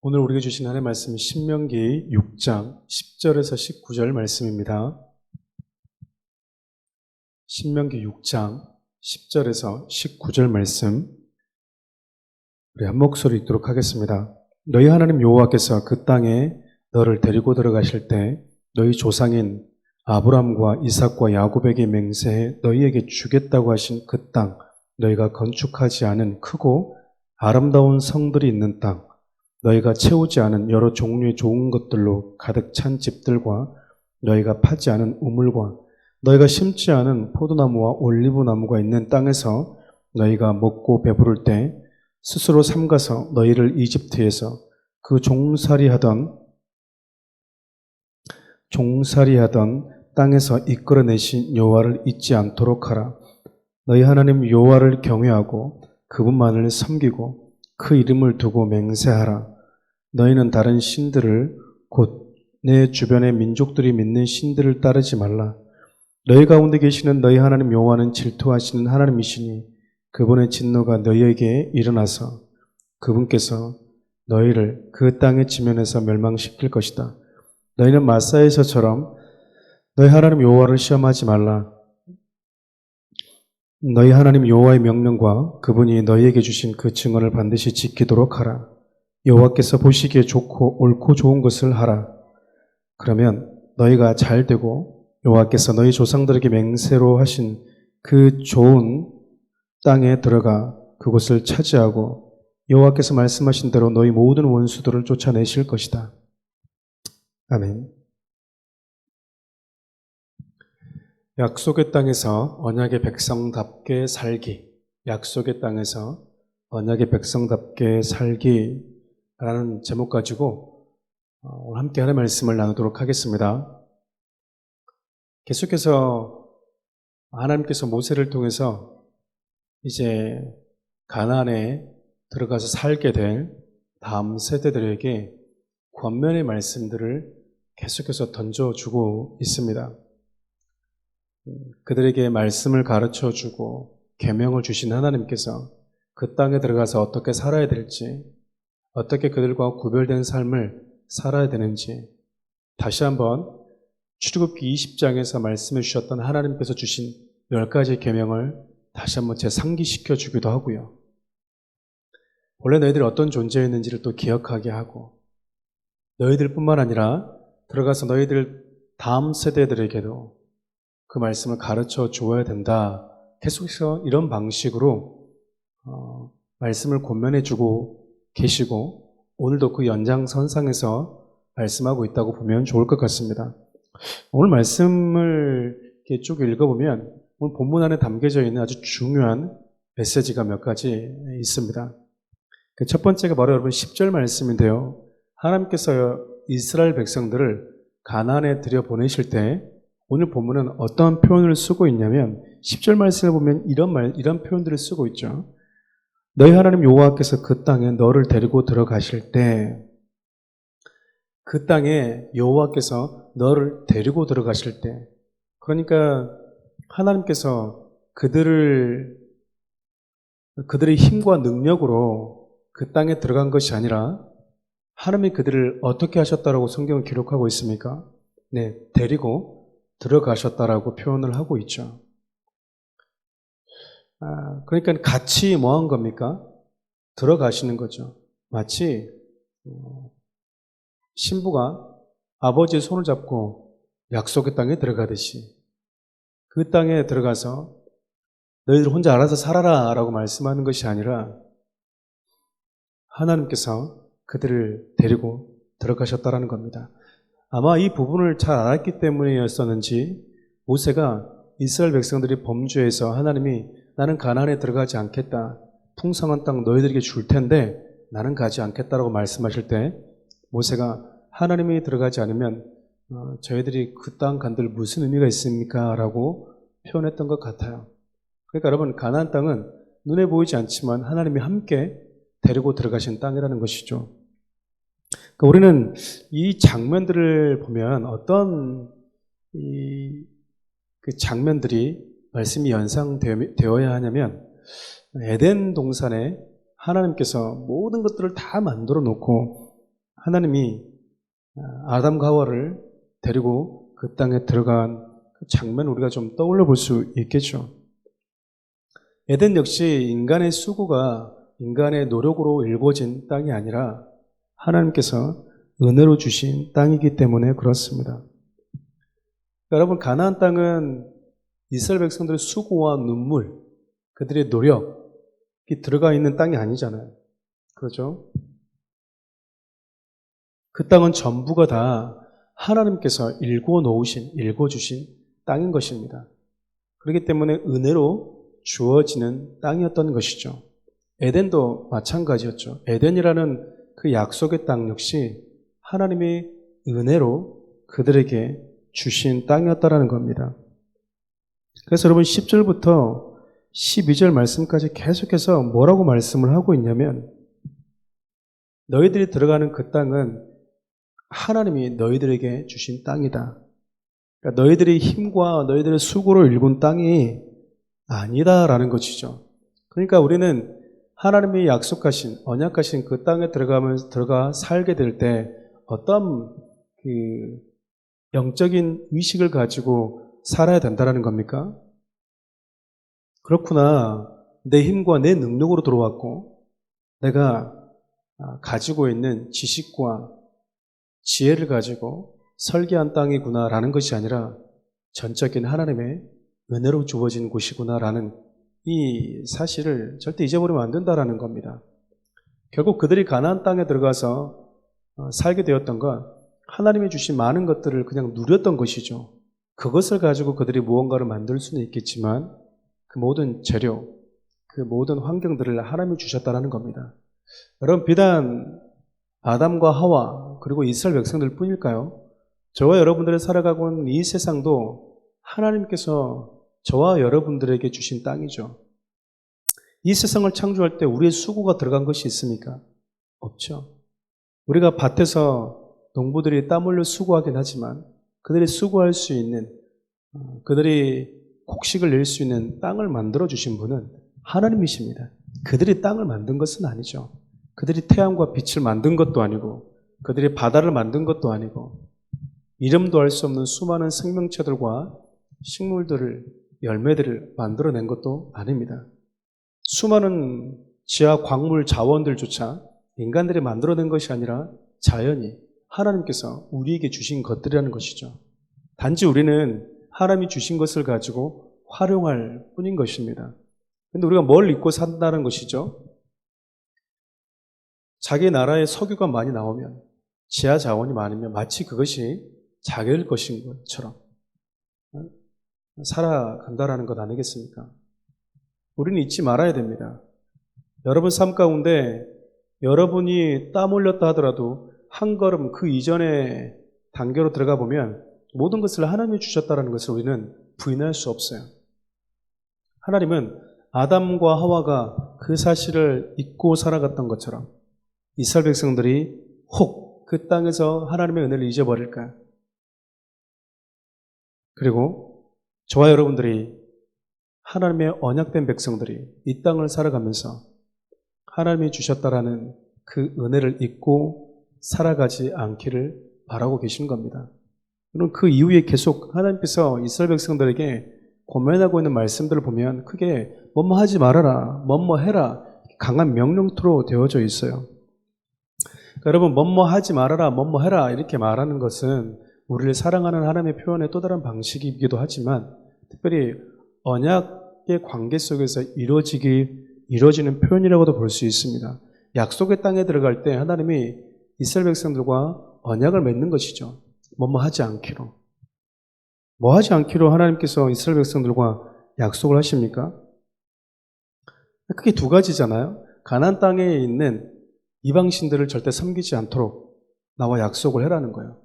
오늘 우리에게 주신 하나님의 말씀은 신명기 6장 10절에서 19절 말씀입니다. 신명기 6장 10절에서 19절 말씀 우리 한 목소리 읽도록 하겠습니다. 너희 하나님 여호와께서 그 땅에 너를 데리고 들어가실 때 너희 조상인 아브람과 이삭과 야곱에게 맹세해 너희에게 주겠다고 하신 그 땅, 너희가 건축하지 않은 크고 아름다운 성들이 있는 땅, 너희가 채우지 않은 여러 종류의 좋은 것들로 가득 찬 집들과 너희가 파지 않은 우물과 너희가 심지 않은 포도나무와 올리브나무가 있는 땅에서 너희가 먹고 배부를 때 스스로 삼가서 너희를 이집트에서 그 종살이하던 땅에서 이끌어내신 여호와를 잊지 않도록 하라. 너희 하나님 여호와를 경외하고 그분만을 섬기고 그 이름을 두고 맹세하라. 너희는 다른 신들을 곧 내 주변의 민족들이 믿는 신들을 따르지 말라. 너희 가운데 계시는 너희 하나님 여호와는 질투하시는 하나님이시니 그분의 진노가 너희에게 일어나서 그분께서 너희를 그 땅의 지면에서 멸망시킬 것이다. 너희는 마사에서처럼 너희 하나님 여호와를 시험하지 말라. 너희 하나님 여호와의 명령과 그분이 너희에게 주신 그 증언을 반드시 지키도록 하라. 여호와께서 보시기에 좋고 옳고 좋은 것을 하라. 그러면 너희가 잘 되고 여호와께서 너희 조상들에게 맹세로 하신 그 좋은 땅에 들어가 그곳을 차지하고 여호와께서 말씀하신 대로 너희 모든 원수들을 쫓아내실 것이다. 아멘. 약속의 땅에서 언약의 백성답게 살기. 약속의 땅에서 언약의 백성답게 살기라는 제목 가지고 오늘 함께 하나님의 말씀을 나누도록 하겠습니다. 계속해서 하나님께서 모세를 통해서 이제 가나안에 들어가서 살게 될 다음 세대들에게 권면의 말씀들을 계속해서 던져주고 있습니다. 그들에게 말씀을 가르쳐주고 계명을 주신 하나님께서 그 땅에 들어가서 어떻게 살아야 될지, 어떻게 그들과 구별된 삶을 살아야 되는지 다시 한번 출애굽기 20장에서 말씀해 주셨던 하나님께서 주신 10가지 계명을 다시 한번 재상기시켜 주기도 하고요. 원래 너희들이 어떤 존재였는지를 또 기억하게 하고 너희들뿐만 아니라 들어가서 너희들 다음 세대들에게도 그 말씀을 가르쳐 주어야 된다. 계속해서 이런 방식으로 말씀을 권면해 주고 계시고 오늘도 그 연장선상에서 말씀하고 있다고 보면 좋을 것 같습니다. 오늘 말씀을 이렇게 쭉 읽어보면 오늘 본문 안에 담겨져 있는 아주 중요한 메시지가 몇 가지 있습니다. 그 첫 번째가 바로 여러분 10절 말씀인데요. 하나님께서 이스라엘 백성들을 가나안에 들여보내실 때 오늘 본문은 어떤 표현을 쓰고 있냐면 10절 말씀을 보면 이런 표현들을 쓰고 있죠. 너희 하나님 여호와께서 그 땅에 너를 데리고 들어가실 때 그 땅에 여호와께서 너를 데리고 들어가실 때 그러니까 하나님께서 그들의 힘과 능력으로 그 땅에 들어간 것이 아니라 하나님이 그들을 어떻게 하셨다라고 성경은 기록하고 있습니까? 네, 데리고 들어가셨다라고 표현을 하고 있죠. 그러니까 같이 뭐 한 겁니까? 들어가시는 거죠. 마치 신부가 아버지의 손을 잡고 약속의 땅에 들어가듯이 그 땅에 들어가서 너희들 혼자 알아서 살아라 라고 말씀하는 것이 아니라 하나님께서 그들을 데리고 들어가셨다라는 겁니다. 아마 이 부분을 잘 알았기 때문이었었는지 모세가 이스라엘 백성들이 범죄해서 하나님이 나는 가나안에 들어가지 않겠다. 풍성한 땅 너희들에게 줄 텐데 나는 가지 않겠다라고 말씀하실 때 모세가 하나님이 들어가지 않으면 저희들이 그 땅 간들 무슨 의미가 있습니까? 라고 표현했던 것 같아요. 그러니까 여러분 가나안 땅은 눈에 보이지 않지만 하나님이 함께 데리고 들어가신 땅이라는 것이죠. 그러니까 우리는 이 장면들을 보면 어떤 그 장면들이 말씀이 연상되어야 하냐면 에덴 동산에 하나님께서 모든 것들을 다 만들어 놓고 하나님이 아담과 하와를 데리고 그 땅에 들어간 그 장면을 우리가 좀 떠올려 볼 수 있겠죠. 에덴 역시 인간의 수고가 인간의 노력으로 일궈진 땅이 아니라 하나님께서 은혜로 주신 땅이기 때문에 그렇습니다. 여러분, 가나안 땅은 이스라엘 백성들의 수고와 눈물, 그들의 노력이 들어가 있는 땅이 아니잖아요. 그렇죠? 그 땅은 전부가 다 하나님께서 일궈주신 땅인 것입니다. 그렇기 때문에 은혜로 주어지는 땅이었던 것이죠. 에덴도 마찬가지였죠. 에덴이라는 그 약속의 땅 역시 하나님이 은혜로 그들에게 주신 땅이었다라는 겁니다. 그래서 여러분 10절부터 12절 말씀까지 계속해서 뭐라고 말씀을 하고 있냐면 너희들이 들어가는 그 땅은 하나님이 너희들에게 주신 땅이다. 그러니까 너희들의 힘과 너희들의 수고로 일군 땅이 아니다라는 것이죠. 그러니까 우리는 하나님이 약속하신 언약하신 그 땅에 들어가 살게 될 때 어떤 그 영적인 의식을 가지고 살아야 된다는 겁니까? 그렇구나. 내 힘과 내 능력으로 들어왔고 내가 가지고 있는 지식과 지혜를 가지고 설계한 땅이구나라는 것이 아니라 전적인 하나님의 은혜로 주어진 곳이구나라는 이 사실을 절대 잊어버리면 안 된다라는 겁니다. 결국 그들이 가나안 땅에 들어가서 살게 되었던 건 하나님이 주신 많은 것들을 그냥 누렸던 것이죠. 그것을 가지고 그들이 무언가를 만들 수는 있겠지만 그 모든 재료, 그 모든 환경들을 하나님이 주셨다는 겁니다. 여러분, 비단 아담과 하와 그리고 이스라엘 백성들 뿐일까요? 저와 여러분들이 살아가고 있는 이 세상도 하나님께서 저와 여러분들에게 주신 땅이죠. 이 세상을 창조할 때 우리의 수고가 들어간 것이 있습니까? 없죠. 우리가 밭에서 농부들이 땀 흘려 수고하긴 하지만 그들이 수고할 수 있는, 그들이 곡식을 낼 수 있는 땅을 만들어 주신 분은 하나님이십니다. 그들이 땅을 만든 것은 아니죠. 그들이 태양과 빛을 만든 것도 아니고 그들이 바다를 만든 것도 아니고 이름도 알 수 없는 수많은 생명체들과 식물들을, 열매들을 만들어낸 것도 아닙니다. 수많은 지하 광물 자원들조차 인간들이 만들어낸 것이 아니라 자연이 하나님께서 우리에게 주신 것들이라는 것이죠. 단지 우리는 하나님이 주신 것을 가지고 활용할 뿐인 것입니다. 그런데 우리가 뭘 잊고 산다는 것이죠? 자기 나라에 석유가 많이 나오면, 지하 자원이 많으면 마치 그것이 자기의 것인 것처럼 살아간다라는 것 아니겠습니까? 우리는 잊지 말아야 됩니다. 여러분 삶 가운데 여러분이 땀 흘렸다 하더라도 한 걸음 그 이전의 단계로 들어가 보면 모든 것을 하나님이 주셨다는 것을 우리는 부인할 수 없어요. 하나님은 아담과 하와가 그 사실을 잊고 살아갔던 것처럼 이스라엘 백성들이 혹 그 땅에서 하나님의 은혜를 잊어버릴까? 그리고 저와 여러분들이 하나님의 언약된 백성들이 이 땅을 살아가면서 하나님이 주셨다라는 그 은혜를 잊고 살아가지 않기를 바라고 계신 겁니다. 그럼 그 이후에 계속 하나님께서 이스라엘 백성들에게 고면하고 있는 말씀들을 보면 크게 뭐뭐 하지 말아라, 뭐뭐 해라 강한 명령토로 되어져 있어요. 그러니까 여러분, 뭐뭐 하지 말아라, 뭐뭐 해라 이렇게 말하는 것은 우리를 사랑하는 하나님의 표현의 또 다른 방식이기도 하지만 특별히 언약의 관계 속에서 이루어지는 표현이라고도 볼 수 있습니다. 약속의 땅에 들어갈 때 하나님이 이스라엘 백성들과 언약을 맺는 것이죠. 뭐뭐 하지 않기로. 뭐 하지 않기로 하나님께서 이스라엘 백성들과 약속을 하십니까? 크게 두 가지잖아요. 가나안 땅에 있는 이방신들을 절대 섬기지 않도록 나와 약속을 해라는 거예요.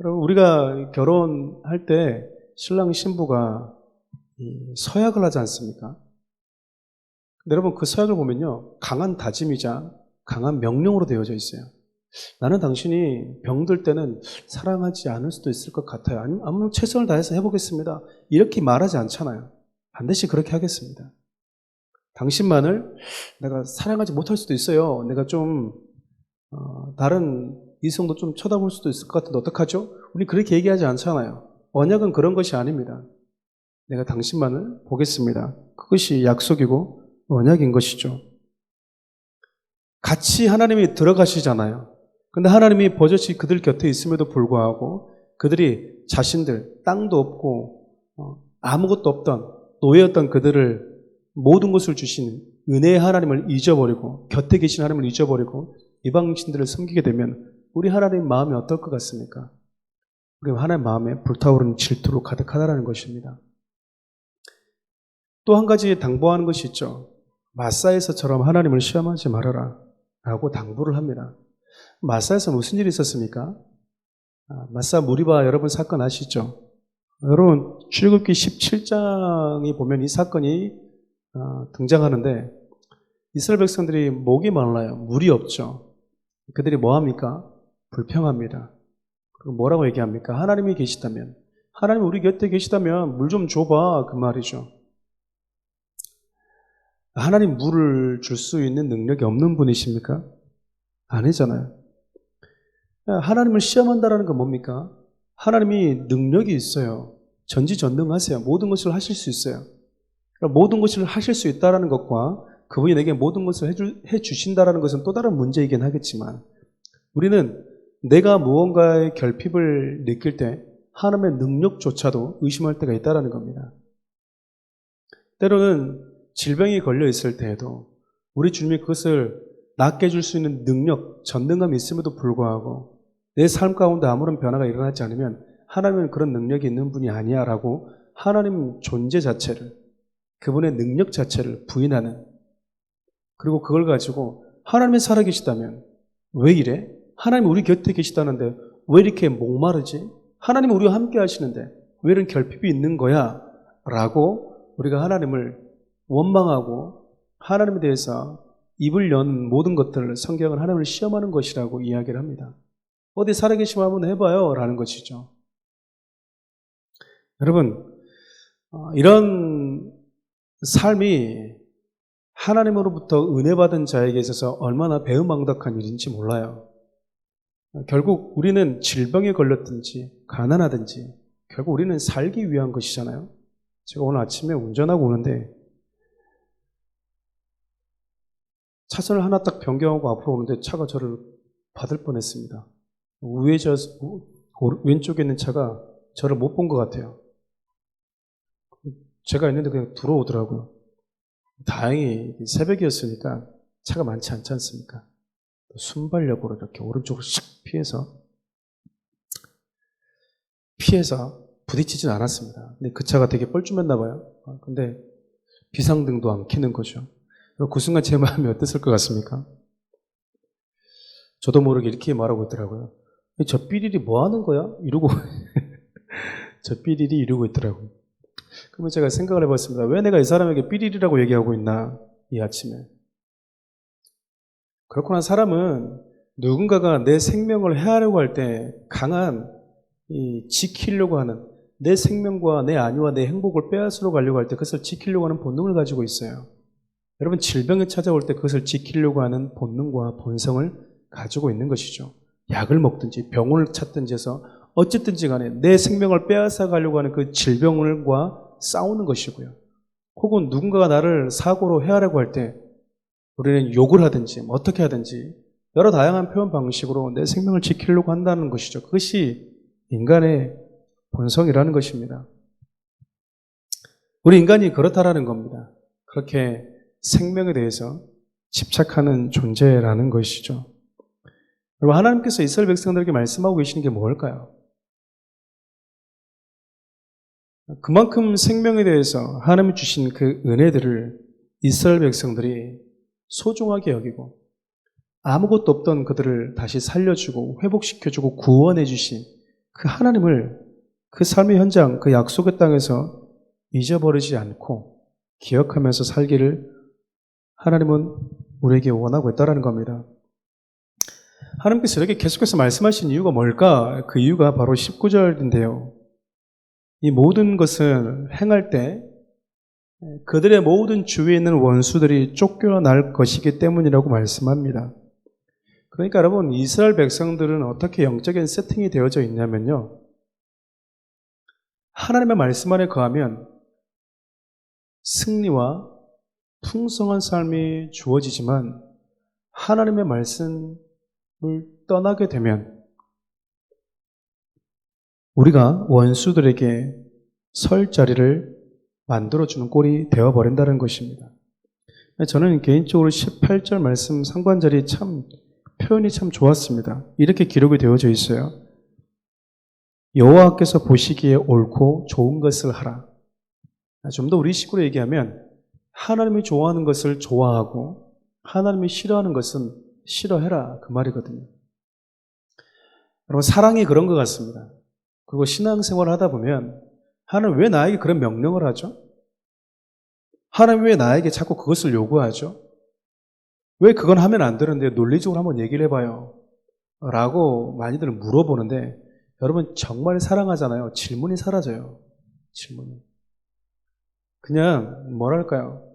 여러분, 우리가 결혼할 때 신랑 신부가 서약을 하지 않습니까? 근데 여러분, 그 서약을 보면요, 강한 다짐이자 강한 명령으로 되어져 있어요. 나는 당신이 병들 때는 사랑하지 않을 수도 있을 것 같아요. 아니면 아무 최선을 다해서 해보겠습니다. 이렇게 말하지 않잖아요. 반드시 그렇게 하겠습니다. 당신만을 내가 사랑하지 못할 수도 있어요. 내가 좀 다른 이성도 좀 쳐다볼 수도 있을 것 같은데 어떡하죠? 우리 그렇게 얘기하지 않잖아요. 언약은 그런 것이 아닙니다. 내가 당신만을 보겠습니다. 그것이 약속이고 언약인 것이죠. 같이 하나님이 들어가시잖아요. 근데 하나님이 버젓이 그들 곁에 있음에도 불구하고 그들이 자신들 땅도 없고 아무것도 없던 노예였던 그들을 모든 것을 주신 은혜의 하나님을 잊어버리고 곁에 계신 하나님을 잊어버리고 이방신들을 섬기게 되면 우리 하나님 마음이 어떨 것 같습니까? 우리 하나님 마음에 불타오르는 질투로 가득하다라는 것입니다. 또 한 가지 당부하는 것이 있죠. 마사에서처럼 하나님을 시험하지 말아라 라고 당부를 합니다. 마사에서 무슨 일이 있었습니까? 마사 무리바 여러분 사건 아시죠? 여러분 출애굽기 17장이 보면 이 사건이 등장하는데 이스라엘 백성들이 목이 말라요. 물이 없죠. 그들이 뭐합니까? 불평합니다. 그리고 뭐라고 얘기합니까? 하나님이 계시다면, 하나님 우리 곁에 계시다면 물 좀 줘봐 그 말이죠. 하나님 물을 줄 수 있는 능력이 없는 분이십니까? 아니잖아요. 하나님을 시험한다라는 건 뭡니까? 하나님이 능력이 있어요. 전지전능하세요. 모든 것을 하실 수 있어요. 모든 것을 하실 수 있다는 것과 그분이 내게 모든 것을 해주신다는 것은 또 다른 문제이긴 하겠지만 우리는 내가 무언가의 결핍을 느낄 때 하나님의 능력조차도 의심할 때가 있다는 겁니다. 때로는 질병이 걸려 있을 때에도 우리 주님이 그것을 낫게 해줄 수 있는 능력, 전능함이 있음에도 불구하고 내 삶 가운데 아무런 변화가 일어나지 않으면 하나님은 그런 능력이 있는 분이 아니야 라고 하나님 존재 자체를, 그분의 능력 자체를 부인하는, 그리고 그걸 가지고 하나님이 살아계시다면 왜 이래? 하나님이 우리 곁에 계시다는데 왜 이렇게 목마르지? 하나님이 우리와 함께 하시는데 왜 이런 결핍이 있는 거야? 라고 우리가 하나님을 원망하고 하나님에 대해서 입을 여는 모든 것들을 성경은 하나님을 시험하는 것이라고 이야기를 합니다. 어디 살아계시면 한번 해봐요 라는 것이죠. 여러분, 이런 삶이 하나님으로부터 은혜 받은 자에게 있어서 얼마나 배은망덕한 일인지 몰라요. 결국 우리는 질병에 걸렸든지 가난하든지 결국 우리는 살기 위한 것이잖아요. 제가 오늘 아침에 운전하고 오는데 차선을 하나 딱 변경하고 앞으로 오는데 차가 저를 받을 뻔했습니다. 왼쪽에 있는 차가 저를 못 본 것 같아요. 제가 있는데 그냥 들어오더라고요. 다행히 새벽이었으니까 차가 많지 않지 않습니까? 순발력으로 이렇게 오른쪽으로 샥 피해서 부딪히진 않았습니다. 근데 그 차가 되게 뻘쭘했나 봐요. 근데 비상등도 안 켜는 거죠. 그 순간 제 마음이 어땠을 것 같습니까? 저도 모르게 이렇게 말하고 있더라고요. 저 삐리리 뭐 하는 거야? 이러고 저 삐리리 이러고 있더라고요. 그러면 제가 생각을 해봤습니다. 왜 내가 이 사람에게 삐리리라고 얘기하고 있나? 이 아침에. 그렇구나. 사람은 누군가가 내 생명을 해하려고 할 때 강한 지키려고 하는, 내 생명과 내 안위와 내 행복을 빼앗으러 가려고 할 때 그것을 지키려고 하는 본능을 가지고 있어요. 여러분, 질병이 찾아올 때 그것을 지키려고 하는 본능과 본성을 가지고 있는 것이죠. 약을 먹든지 병원을 찾든지 해서 어쨌든지 간에 내 생명을 빼앗아 가려고 하는 그 질병과 싸우는 것이고요. 혹은 누군가가 나를 사고로 해하려고 할 때 우리는 욕을 하든지 어떻게 하든지 여러 다양한 표현 방식으로 내 생명을 지키려고 한다는 것이죠. 그것이 인간의 본성이라는 것입니다. 우리 인간이 그렇다라는 겁니다. 그렇게 생명에 대해서 집착하는 존재라는 것이죠. 여러분, 하나님께서 이스라엘 백성들에게 말씀하고 계시는 게 뭘까요? 그만큼 생명에 대해서 하나님이 주신 그 은혜들을 이스라엘 백성들이 소중하게 여기고 아무것도 없던 그들을 다시 살려주고 회복시켜주고 구원해 주신 그 하나님을 그 삶의 현장, 그 약속의 땅에서 잊어버리지 않고 기억하면서 살기를 하나님은 우리에게 원하고 있다는 겁니다. 하나님께서 이렇게 계속해서 말씀하신 이유가 뭘까? 그 이유가 바로 19절인데요. 이 모든 것을 행할 때 그들의 모든 주위에 있는 원수들이 쫓겨날 것이기 때문이라고 말씀합니다. 그러니까 여러분, 이스라엘 백성들은 어떻게 영적인 세팅이 되어져 있냐면요. 하나님의 말씀 안에 거하면 승리와 풍성한 삶이 주어지지만 하나님의 말씀을 떠나게 되면 우리가 원수들에게 설 자리를 만들어주는 꼴이 되어버린다는 것입니다. 저는 개인적으로 18절 말씀 상관절이 표현이 참 좋았습니다. 이렇게 기록이 되어져 있어요. 여호와께서 보시기에 옳고 좋은 것을 하라. 좀 더 우리식으로 얘기하면 하나님이 좋아하는 것을 좋아하고 하나님이 싫어하는 것은 싫어해라, 그 말이거든요. 여러분, 사랑이 그런 것 같습니다. 그리고 신앙생활을 하다 보면 하나님 왜 나에게 그런 명령을 하죠? 하나님 왜 나에게 자꾸 그것을 요구하죠? 왜 그건 하면 안 되는데 논리적으로 한번 얘기를 해봐요 라고 많이들 물어보는데, 여러분 정말 사랑하잖아요. 질문이 사라져요. 질문이. 그냥 뭐랄까요,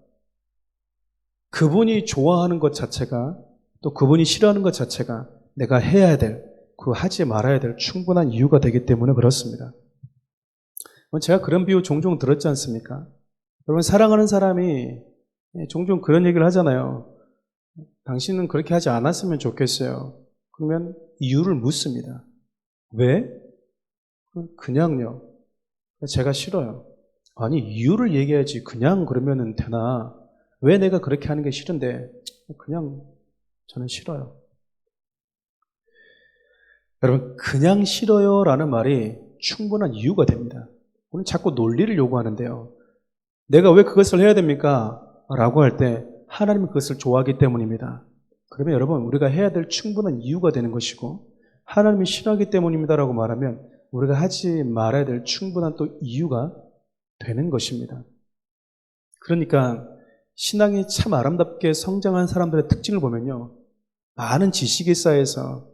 그분이 좋아하는 것 자체가, 또 그분이 싫어하는 것 자체가 내가 해야 될, 그 하지 말아야 될 충분한 이유가 되기 때문에 그렇습니다. 제가 그런 비유 종종 들었지 않습니까? 여러분, 사랑하는 사람이 종종 그런 얘기를 하잖아요. 당신은 그렇게 하지 않았으면 좋겠어요. 그러면 이유를 묻습니다. 왜? 그냥요. 제가 싫어요. 아니, 이유를 얘기해야지. 그냥 그러면 되나? 왜 내가 그렇게 하는 게 싫은데? 그냥 저는 싫어요. 여러분, 그냥 싫어요 라는 말이 충분한 이유가 됩니다. 우리는 자꾸 논리를 요구하는데요. 내가 왜 그것을 해야 됩니까? 라고 할 때 하나님은 그것을 좋아하기 때문입니다. 그러면 여러분, 우리가 해야 될 충분한 이유가 되는 것이고, 하나님이 싫어하기 때문입니다 라고 말하면 우리가 하지 말아야 될 충분한 또 이유가 되는 것입니다. 그러니까 신앙이 참 아름답게 성장한 사람들의 특징을 보면요, 많은 지식이 쌓여서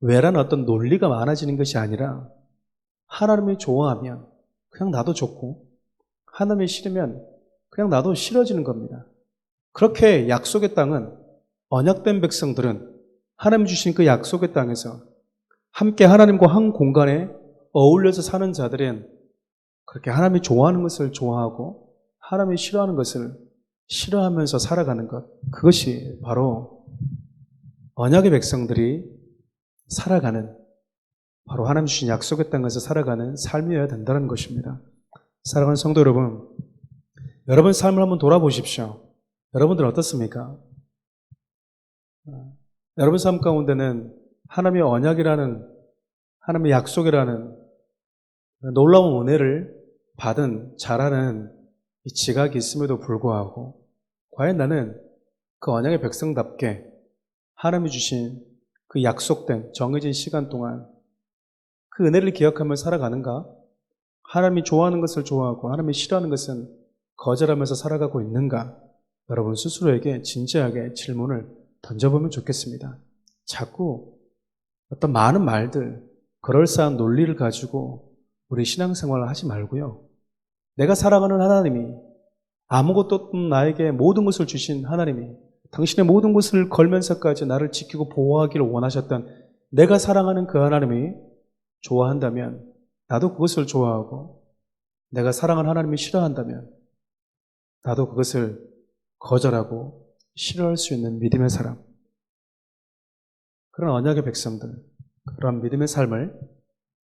외란 어떤 논리가 많아지는 것이 아니라 하나님이 좋아하면 그냥 나도 좋고, 하나님이 싫으면 그냥 나도 싫어지는 겁니다. 그렇게 약속의 땅은, 언약된 백성들은 하나님 주신 그 약속의 땅에서 함께 하나님과 한 공간에 어울려서 사는 자들은 그렇게 하나님이 좋아하는 것을 좋아하고 하나님이 싫어하는 것을 싫어하면서 살아가는 것, 그것이 바로 언약의 백성들이 살아가는, 바로 하나님 주신 약속의 땅에서 살아가는 삶이어야 된다는 것입니다. 사랑하는 성도 여러분, 여러분 삶을 한번 돌아보십시오. 여러분들 어떻습니까? 여러분 삶 가운데는 하나님의 언약이라는, 하나님의 약속이라는 놀라운 은혜를 받은 잘하는 이 지각이 있음에도 불구하고, 과연 나는 그 언약의 백성답게 하나님이 주신 그 약속된 정해진 시간 동안 그 은혜를 기억하며 살아가는가? 하나님이 좋아하는 것을 좋아하고 하나님이 싫어하는 것은 거절하면서 살아가고 있는가? 여러분 스스로에게 진지하게 질문을 던져보면 좋겠습니다. 자꾸 어떤 많은 말들, 그럴싸한 논리를 가지고 우리 신앙생활을 하지 말고요. 내가 사랑하는 하나님이, 아무것도 없는 나에게 모든 것을 주신 하나님이 당신의 모든 것을 걸면서까지 나를 지키고 보호하기를 원하셨던 내가 사랑하는 그 하나님이 좋아한다면 나도 그것을 좋아하고, 내가 사랑하는 하나님이 싫어한다면 나도 그것을 거절하고 싫어할 수 있는 믿음의 사람, 그런 언약의 백성들, 그런 믿음의 삶을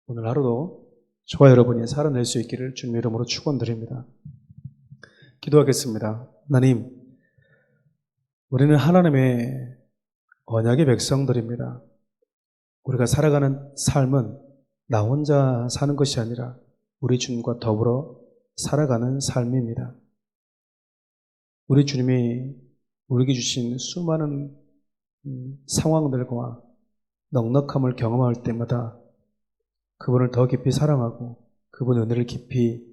오늘 하루도 저와 여러분이 살아낼 수 있기를 주님의 이름으로 축원드립니다. 기도하겠습니다. 하나님, 우리는 하나님의 언약의 백성들입니다. 우리가 살아가는 삶은 나 혼자 사는 것이 아니라 우리 주님과 더불어 살아가는 삶입니다. 우리 주님이 우리에게 주신 수많은 상황들과 넉넉함을 경험할 때마다 그분을 더 깊이 사랑하고 그분의 은혜를 깊이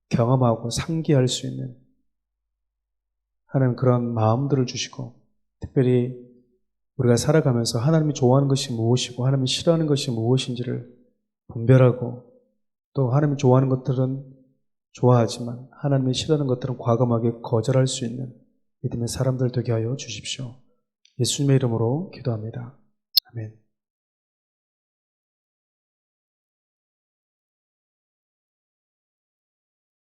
경험하고 상기할 수 있는 하나님 그런 마음들을 주시고, 특별히 우리가 살아가면서 하나님이 좋아하는 것이 무엇이고 하나님이 싫어하는 것이 무엇인지를 분별하고, 또 하나님이 좋아하는 것들은 좋아하지만 하나님이 싫어하는 것들은 과감하게 거절할 수 있는 믿음의 사람들 되게 하여 주십시오. 예수님의 이름으로 기도합니다. 아멘.